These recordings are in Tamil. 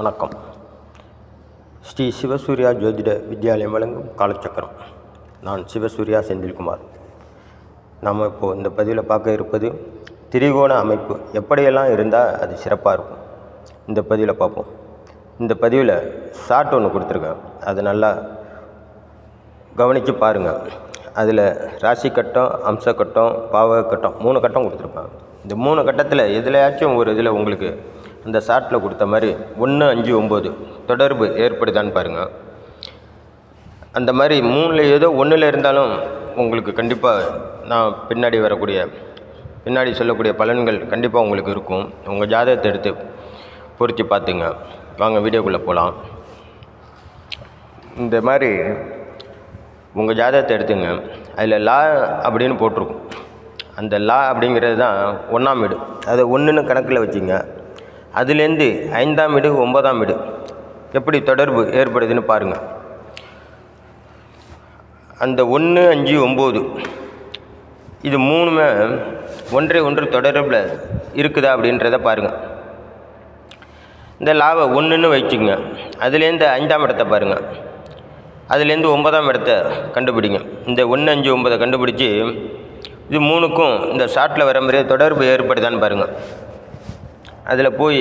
வணக்கம். ஸ்ரீ சிவசூர்யா ஜோதிட வித்யாலயம் வழங்கும் காலச்சக்கரம். நான் சிவசூர்யா செந்தில்குமார். நாம் இப்போது இந்த பதிவில் பார்க்க இருப்பது திரிகோண அமைப்பு எப்படியெல்லாம் இருந்தால் அது சிறப்பாக இருக்கும். இந்த பதிவில் பார்ப்போம். இந்த பதிவில் ஷார்ட் ஒன்று கொடுத்துருக்கேன், அது நல்லா கவனித்து பாருங்கள். அதில் ராசி கட்டம், அம்ச கட்டம், பாவக கட்டம் 3 கட்டம் கொடுத்துருப்பேன். இந்த 3 கட்டத்தில் எதுலையாச்சும் ஒரு இதில் உங்களுக்கு அந்த ஷார்ட்டில் கொடுத்த மாதிரி 1, 5, 9 தொடர்பு ஏற்படுதான்னு பாருங்கள். அந்த மாதிரி 3ல் ஏதோ 1ல் இருந்தாலும் உங்களுக்கு கண்டிப்பாக நான் பின்னாடி சொல்லக்கூடிய பலன்கள் கண்டிப்பாக உங்களுக்கு இருக்கும். உங்கள் ஜாதகத்தை எடுத்து பொருத்தி பார்த்துங்க. வாங்க வீடியோக்குள்ளே போகலாம். இந்த மாதிரி உங்கள் ஜாதகத்தை எடுத்துங்க. அதில் லா அப்படின்னு போட்டிருக்கும். அந்த லா அப்படிங்கிறது தான் 1ஆம் வீடு. அதை 1ன்னு கணக்கில் வச்சுங்க. அதுலேருந்து 5ஆம் வீடு, 9ஆம் வீடு எப்படி தொடர்பு ஏற்படுதுன்னு பாருங்கள். அந்த 1, 5, 9 இது 3மே ஒன்று தொடர்பில் இருக்குதா அப்படின்றத பாருங்கள். இந்த லாவை 1ன்னு வச்சுங்க. அதுலேருந்து 5ஆம் இடத்தை பாருங்கள். அதுலேருந்து 9ஆம் இடத்தை கண்டுபிடிங்க. இந்த 1, 5, 9 கண்டுபிடிச்சி இது 3க்கும் இந்த ஷார்ட்டில் வர மாதிரியே தொடர்பு ஏற்படுதான்னு பாருங்கள். அதில் போய்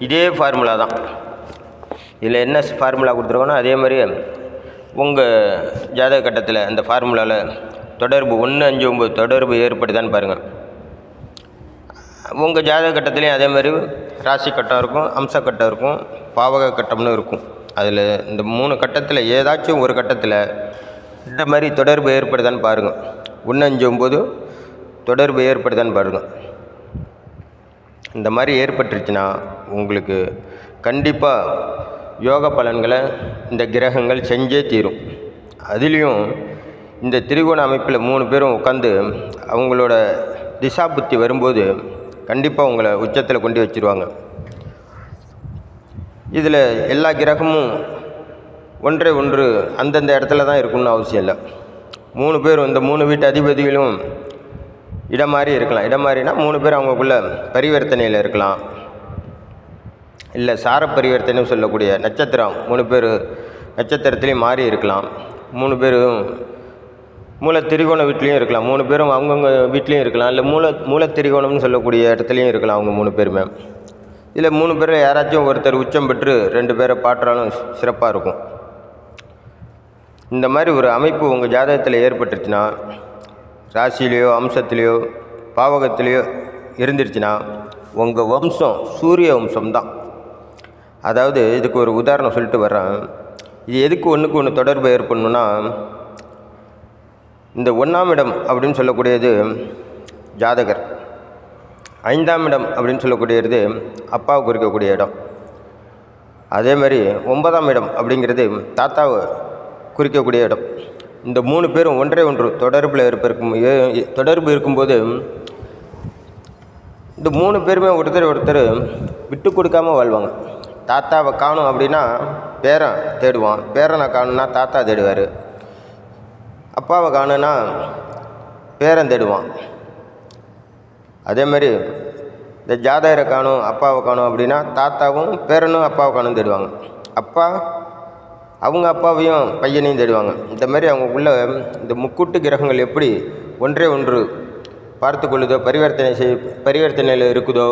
இதே ஃபார்முலா தான், இதில் என்ன ஃபார்முலா கொடுத்துருக்கோன்னா அதே மாதிரி உங்கள் ஜாதக கட்டத்தில் அந்த ஃபார்முலாவில் தொடர்பு 1, 5, 9 தொடர்பு ஏற்படுதான்னு பாருங்கள். உங்கள் ஜாதக கட்டத்துலேயும் அதே மாதிரி ராசி கட்டம் இருக்கும், அம்ச கட்டம் இருக்கும், பாவக கட்டம்னு இருக்கும். அதில் இந்த 3 கட்டத்தில் ஏதாச்சும் ஒரு கட்டத்தில் இந்த மாதிரி தொடர்பு ஏற்படுதான்னு பாருங்கள். 1, 5, 9 தொடர்பு ஏற்படுதான்னு பாருங்கள். இந்த மாதிரி ஏற்பட்டுருச்சுன்னா உங்களுக்கு கண்டிப்பாக யோக பலன்களை இந்த கிரகங்கள் செஞ்சே தீரும். அதுலேயும் இந்த திரிகோண அமைப்பில் 3 பேரும் உட்காந்து அவங்களோட திசா புத்தி வரும்போது கண்டிப்பாக உங்களை உச்சத்தில் கொண்டு வச்சுருவாங்க. இதில் எல்லா கிரகமும் ஒன்று அந்தந்த இடத்துல தான் இருக்கணும்னு அவசியம் இல்லை. 3 பேரும் இந்த 3 வீட்டு அதிபதிகளும் இடம் மாறி இருக்கலாம். இடம் மாறினா 3 பேர் அவங்களுக்குள்ள பரிவர்த்தனையில் இருக்கலாம். இல்லை சார பரிவர்த்தனைன்னு சொல்லக்கூடிய நட்சத்திரம் 3 பேர் நட்சத்திரத்துலேயும் மாறி இருக்கலாம். 3 பேரும் மூல திரிகோண வீட்லேயும் இருக்கலாம். 3 பேரும் அவங்கவுங்க வீட்லேயும் இருக்கலாம். இல்லை மூல திரிகோணம்னு சொல்லக்கூடிய இடத்துலையும் இருக்கலாம் அவங்க 3 பேருமே. இதில் 3 பேரில் யாராச்சும் ஒருத்தர் உச்சம் பெற்று 2 பேரை பாற்றாலும் சிறப்பாக இருக்கும். இந்த மாதிரி ஒரு அமைப்பு உங்கள் ஜாதகத்தில் ஏற்பட்டுருச்சுன்னா, ராசிலேயோ அம்சத்துலேயோ பாவகத்துலேயோ இருந்துருச்சுன்னா உங்கள் வம்சம் சூரிய வம்சம்தான். அதாவது இதுக்கு ஒரு உதாரணம் சொல்லிட்டு வர்றேன். இது எதுக்கு ஒன்றுக்கு ஒன்று தொடர்பு ஏற்படணுன்னா, இந்த 1ஆம் இடம் அப்படின்னு சொல்லக்கூடியது ஜாதகர், 5ஆம் இடம் அப்படின்னு சொல்லக்கூடியது அப்பாவுக்கு இருக்கக்கூடிய இடம். அதே மாதிரி 9ஆம் இடம் அப்படிங்கிறது தாத்தாவை குறிக்கக்கூடிய இடம். இந்த 3 பேரும் ஒன்று தொடர்பு இருக்கும்போது இந்த 3 பேருமே ஒருத்தர் விட்டு கொடுக்காமல் வாழ்வாங்க. தாத்தாவை காணும் அப்படின்னா பேரன் தேடுவான், பேரனை காணுன்னா தாத்தா தேடுவார். அப்பாவை காணுன்னா பேரன் தேடுவான். அதே மாதிரி இந்த ஜாதகரை காணும், அப்பாவை காணும் அப்படின்னா தாத்தாவும் பேரனும் அப்பாவை காணும் தேடுவாங்க. அப்பா அவங்க அப்பாவையும் பையனையும் தேடுவாங்க. இந்த மாதிரி அவங்களுக்குள்ள இந்த முக்கூட்டு கிரகங்கள் எப்படி ஒன்று பார்த்து கொள்ளுதோ, பரிவர்த்தனையில் இருக்குதோ,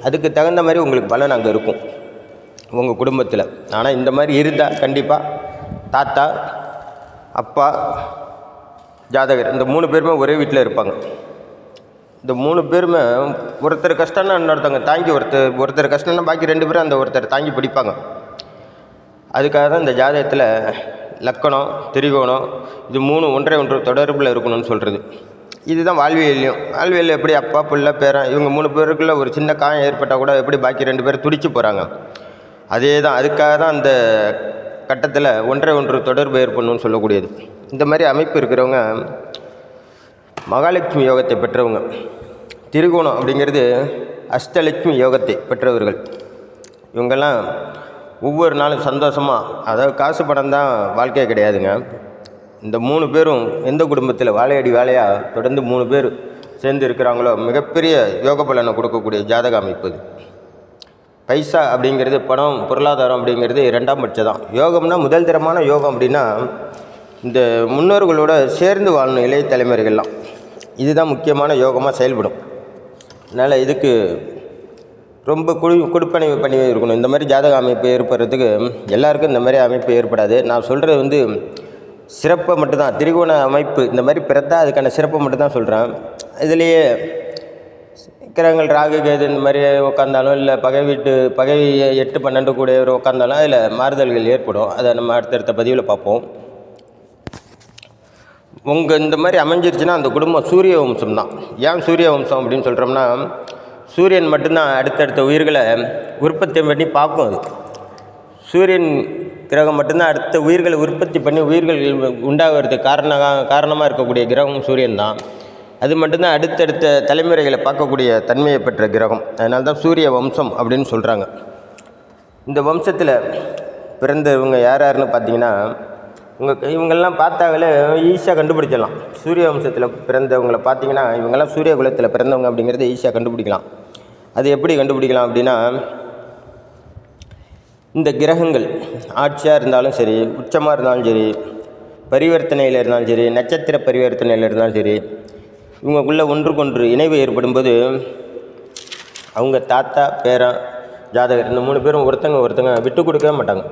அதுக்கு தகுந்த மாதிரி உங்களுக்கு பலன் அங்கே இருக்கும் உங்கள் குடும்பத்தில். ஆனால் இந்த மாதிரி இருந்தால் கண்டிப்பாக தாத்தா, அப்பா, ஜாதகர் இந்த 3 பேருமே ஒரே வீட்டில் இருப்பாங்க. இந்த 3 பேருமே ஒருத்தர் கஷ்டம்னா இன்னொருத்தவங்க தாங்கி, ஒருத்தர் கஷ்டம்னா பாக்கி 2 பேரும் அந்த ஒருத்தர் தாங்கி பிடிப்பாங்க. அதுக்காக தான் இந்த ஜாதகத்தில் லக்கணம், திரிகோணம் இது 3 ஒன்று தொடர்பில் இருக்கணும்னு சொல்கிறது. இதுதான் வாழ்வியல்லையும் எப்படி அப்பா, பிள்ளை, பேரன் இவங்க 3 பேருக்குள்ள ஒரு சின்ன காயம் ஏற்பட்டால் கூட எப்படி பாக்கி 2 பேர் துடிச்சு போகிறாங்க. அதே தான், அதுக்காக தான் அந்த கட்டத்தில் ஒன்று தொடர்பு ஏற்படணும்னு சொல்லக்கூடியது. இந்த மாதிரி அமைப்பு இருக்கிறவங்க மகாலட்சுமி யோகத்தை பெற்றவங்க. திரிகோணம் அப்படிங்கிறது அஷ்டலட்சுமி யோகத்தை பெற்றவர்கள். இவங்கெல்லாம் ஒவ்வொரு நாளும் சந்தோஷமாக, அதாவது காசு பணம் தான் வாழ்க்கையே கிடையாதுங்க. இந்த 3 பேரும் எந்த குடும்பத்தில் வாழையாக தொடர்ந்து 3 பேர் சேர்ந்து இருக்கிறாங்களோ மிகப்பெரிய யோக பலனை கொடுக்கக்கூடிய ஜாதக அமைப்பு இது. பைசா அப்படிங்கிறது பணம், பொருளாதாரம் அப்படிங்கிறது ரெண்டாம் பட்சம் தான். யோகம்னா முதல் தரமான யோகம் அப்படின்னா இந்த முன்னோர்களோட சேர்ந்து வாழணும் இளைய தலைமுறைகள்லாம். இதுதான் முக்கியமான யோகமாக செயல்படும். அதனால் இதுக்கு ரொம்ப கொடுப்பனைவு பண்ணி இருக்கணும். இந்த மாதிரி ஜாதக அமைப்பு ஏற்படுறதுக்கு எல்லாருக்கும் இந்த மாதிரி அமைப்பு ஏற்படாது. நான் சொல்கிறது சிறப்பை மட்டும்தான், திரிகோண அமைப்பு இந்த மாதிரி பிறத்தா அதுக்கான சிறப்பை மட்டும்தான் சொல்கிறேன். இதுலேயே கிரகங்கள் ராகு கேது இந்த மாதிரி உட்காந்தாலும், இல்லை பகை 8 12 கூட உட்காந்தாலும் அதில் மாறுதல்கள் ஏற்படும். அதை நம்ம அடுத்தடுத்த பதிவில் பார்ப்போம். இந்த மாதிரி அமைஞ்சிருச்சுன்னா அந்த குடும்பம் சூரிய வம்சம் தான். ஏன் சூரிய வம்சம் அப்படின்னு சொல்கிறோம்னா, சூரியன் மட்டும்தான் அடுத்தடுத்த உயிர்களை உற்பத்தி பண்ணி பார்க்கும். அது சூரியன் கிரகம் மட்டும்தான் அடுத்த உயிர்களை உற்பத்தி பண்ணி உயிர்கள் உண்டாகிறதுக்கு காரணமாக இருக்கக்கூடிய கிரகம் சூரியன் தான். அது மட்டும்தான் அடுத்தடுத்த தலைமுறைகளை பார்க்கக்கூடிய தன்மையை பெற்ற கிரகம். அதனால தான் சூரிய வம்சம் அப்படின்னு சொல்கிறாங்க. இந்த வம்சத்தில் பிறந்தவங்க யாருன்னு பார்த்தீங்கன்னா, இவங்கெல்லாம் பார்த்தாங்களே ஈஸியாக கண்டுபிடிச்சிடலாம். சூரிய வம்சத்தில் பிறந்தவங்களை பார்த்தீங்கன்னா இவங்கெல்லாம் சூரிய குலத்தில் பிறந்தவங்க அப்படிங்கிறத ஈஸியாக கண்டுபிடிக்கலாம். அது எப்படி கண்டுபிடிக்கலாம் அப்படின்னா, இந்த கிரகங்கள் ஆட்சியாக இருந்தாலும் சரி, உச்சமாக இருந்தாலும் சரி, பரிவர்த்தனையில் இருந்தாலும் சரி, நட்சத்திர பரிவர்த்தனையில் இருந்தாலும் சரி, இவங்களுக்குள்ளே ஒன்றுக்கொன்று இணைவு ஏற்படும்போது அவங்க தாத்தா, பேரன், ஜாதகர் இந்த 3 பேரும் ஒருத்தங்க விட்டு கொடுக்கவே மாட்டாங்க.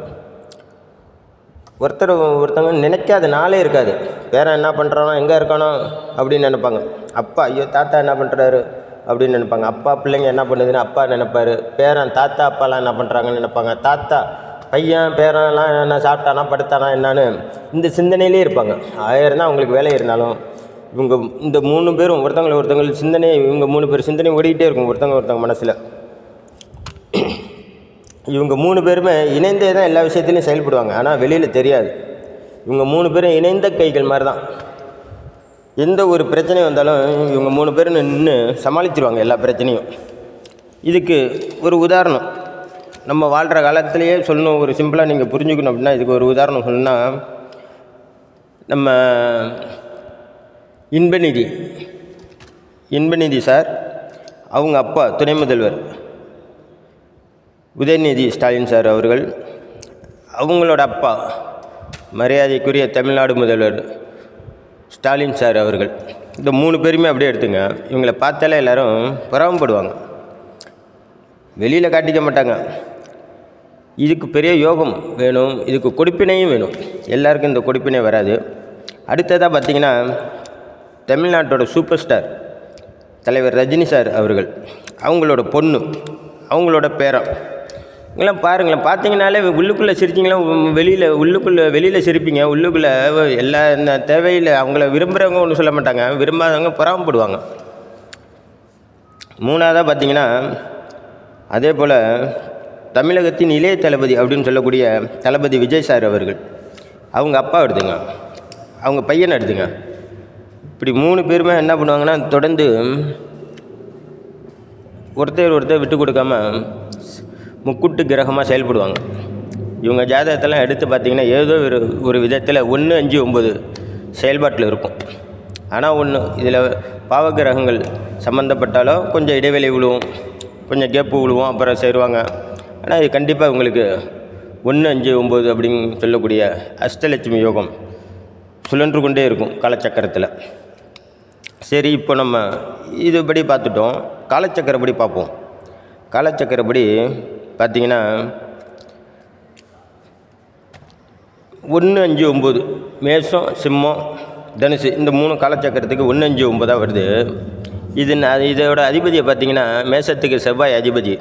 ஒருத்தங்க நினைக்காத நாளே இருக்காது. பேரன் என்ன பண்ணுறானோ, எங்கே இருக்கானோ அப்படின்னு நினைப்பாங்க. அப்பா ஐயோ தாத்தா என்ன பண்ணுறாரு அப்படின்னு நினைப்பாங்க. அப்பா பிள்ளைங்க என்ன பண்ணுதுன்னு அப்பா நினைப்பார். பேரன் தாத்தா அப்பாலாம் என்ன பண்ணுறாங்கன்னு நினைப்பாங்க. தாத்தா பையன் பேரன்லாம் என்ன சாப்பிட்டானா படுத்தானா என்னான்னு இந்த சிந்தனையிலே இருப்பாங்க. ஆயிரம் தான் அவங்களுக்கு வேலை இருந்தாலும் இவங்க இந்த 3 பேரும் ஒருத்தங்களுக்கு சிந்தனை, இவங்க 3 பேர் சிந்தனை ஓடிக்கிட்டே இருக்கும் ஒருத்தங்க மனசில். இவங்க 3 பேருமே இணைந்தே தான் எல்லா விஷயத்துலையும் செயல்படுவாங்க. ஆனால் வெளியில் தெரியாது. இவங்க 3 பேரும் இணைந்த கைகள் மாதிரி தான். எந்த ஒரு பிரச்சனை வந்தாலும் இவங்க 3 பேரும் நின்று சமாளிச்சிருவாங்க எல்லா பிரச்சனையும். இதுக்கு ஒரு உதாரணம் நம்ம வாழ்கிற காலத்திலேயே சொல்லணும். ஒரு சிம்பிளாக நீங்கள் புரிஞ்சுக்கணும் அப்படின்னா, இதுக்கு ஒரு உதாரணம் சொல்லணுன்னா, நம்ம இன்பநிதி சார், அவங்க அப்பா துணை முதல்வர் உதயநிதி ஸ்டாலின் சார் அவர்கள், அவங்களோட அப்பா மரியாதைக்குரிய தமிழ்நாடு முதல்வர் ஸ்டாலின் சார் அவர்கள், இந்த 3 பேருமே அப்படியே எடுத்துங்க. இவங்களை பார்த்தாலே எல்லோரும் பொறாமப்படுவாங்க, வெளியில் காட்டிக்க மாட்டாங்க. இதுக்கு பெரிய யோகம் வேணும், இதுக்கு கொடுப்பினையும் வேணும். எல்லாருக்கும் இந்த கொடுப்பினை வராது. அடுத்ததாக பார்த்திங்கன்னா, தமிழ்நாட்டோட சூப்பர் ஸ்டார் தலைவர் ரஜினி சார் அவர்கள், அவங்களோட பொண்ணு, அவங்களோட பேரன், இங்கெல்லாம் பாருங்களேன். பார்த்தீங்கனாலே உள்ளுக்குள்ளே சிரிச்சிங்களா, வெளியில் சிரிப்பீங்க, உள்ளுக்குள்ளே எல்லா இந்த தேவையில் அவங்கள விரும்புகிறவங்க ஒன்றும் சொல்ல மாட்டாங்க, விரும்பாதவங்க பொறாமப்படுவாங்க. 3ஆவதாக பார்த்திங்கன்னா, அதே போல் தமிழகத்தின் இளைய தளபதி அப்படின்னு சொல்லக்கூடிய தளபதி விஜய் சார் அவர்கள், அவங்க அப்பா எடுத்துங்க, அவங்க பையனை எடுத்துங்க. இப்படி 3 பேருமே என்ன பண்ணுவாங்கன்னா, தொடர்ந்து ஒருத்தர் விட்டு கொடுக்காம முக்கூட்டு கிரகமாக செயல்படுவாங்க. இவங்க ஜாதகத்தெல்லாம் எடுத்து பார்த்திங்கன்னா ஏதோ ஒரு விதத்தில் 1, 5, 9 செயல்பாட்டில் இருக்கும். ஆனால் இதில் பாவகிரகங்கள் சம்மந்தப்பட்டாலோ கொஞ்சம் இடைவெளி விழுவும், கொஞ்சம் கேப்பு விழுவும், அப்புறம் சேருவாங்க. ஆனால் இது கண்டிப்பாக உங்களுக்கு 1, 5, 9 அப்படின்னு சொல்லக்கூடிய அஷ்டலட்சுமி யோகம் சுழன்று கொண்டே இருக்கும் காலச்சக்கரத்தில். சரி, இப்போ நம்ம இதுபடி பார்த்துட்டோம். காலச்சக்கரப்படி பார்ப்போம். காலச்சக்கரப்படி பார்த்திங்கன்னா 1, 5, 9 மேஷம், சிம்மம், தனுசு இந்த 3 காலச்சக்கரத்துக்கு 1, 5, 9 வருது. இதோட அதிபதியை பார்த்திங்கன்னா, மேஷத்துக்கு செவ்வாய் அதிபதி,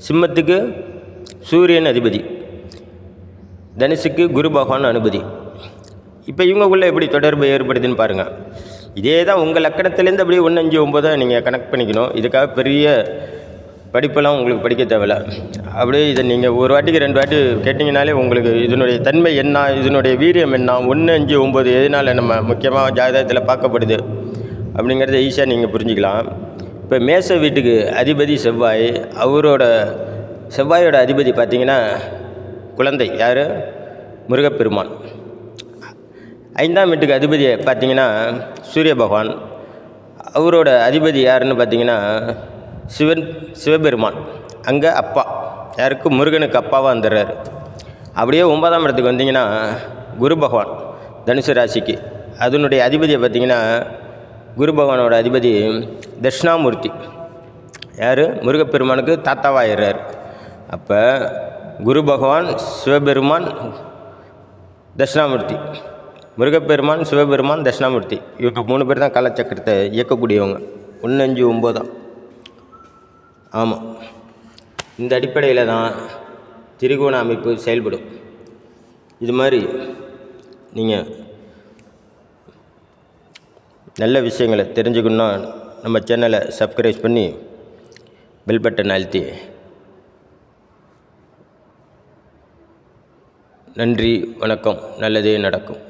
சிம்மத்துக்கு சூரியன் அதிபதி, தனுசுக்கு குரு பகவான் அனுபதி. இப்போ இவங்களுக்குள்ளே எப்படி தொடர்பு ஏற்படுதுன்னு பாருங்கள். இதே தான் உங்கள் லக்கணத்துலேருந்து அப்படியே 1, 5, 9 நீங்கள் கனெக்ட் பண்ணிக்கணும். இதுக்காக பெரிய படிப்பெல்லாம் உங்களுக்கு படிக்க தேவையில்லை. அப்படியே இதை நீங்கள் ஒரு வாட்டிக்கு 2 வாட்டி கேட்டிங்கனாலே உங்களுக்கு இதனுடைய தன்மை என்ன, இதனுடைய வீரியம் என்ன, 1, 5, 9 எதனால் நம்ம முக்கியமாக ஜாதகத்தில் பார்க்கப்படுது அப்படிங்கிறத ஈஸியாக நீங்கள் புரிஞ்சுக்கலாம். இப்போ மேஷ வீட்டுக்கு அதிபதி செவ்வாய், செவ்வாயோட அதிபதி பார்த்திங்கன்னா குழந்தை, யார்? முருகப்பெருமான். 5ஆம் வீட்டுக்கு அதிபதியை பார்த்திங்கன்னா சூரிய பகவான், அவரோட அதிபதி யாருன்னு பார்த்திங்கன்னா சிவபெருமான். அங்கே அப்பா யாருக்கு முருகனுக்கு அப்பாவாக வந்துடுறாரு. அப்படியே 9ஆம் இடத்துக்கு வந்தீங்கன்னா குரு பகவான் தனுசு ராசிக்கு, அதனுடைய அதிபதியை பார்த்திங்கன்னா குரு பகவானோட அதிபதி தட்சிணாமூர்த்தி, யார் முருகப்பெருமானுக்கு தாத்தாவாயிடுறார். அப்போ குரு பகவான், சிவபெருமான், தட்சிணாமூர்த்தி, முருகப்பெருமான், சிவபெருமான், தட்சிணாமூர்த்தி, இவங்க 3 பேர் தான் காலச்சக்கரத்தை இயக்கக்கூடியவங்க. 1, 5, 9 தான். ஆமாம், இந்த அடிப்படையில் தான் திரிகோண அமைப்பு செயல்படும். இது மாதிரி நீங்கள் நல்ல விஷயங்களை தெரிஞ்சுக்கணுன்னா நம்ம சேனலை சப்ஸ்கிரைப் பண்ணி பெல் பட்டன் அழுத்தி. நன்றி, வணக்கம். நல்லதே நடக்கும்.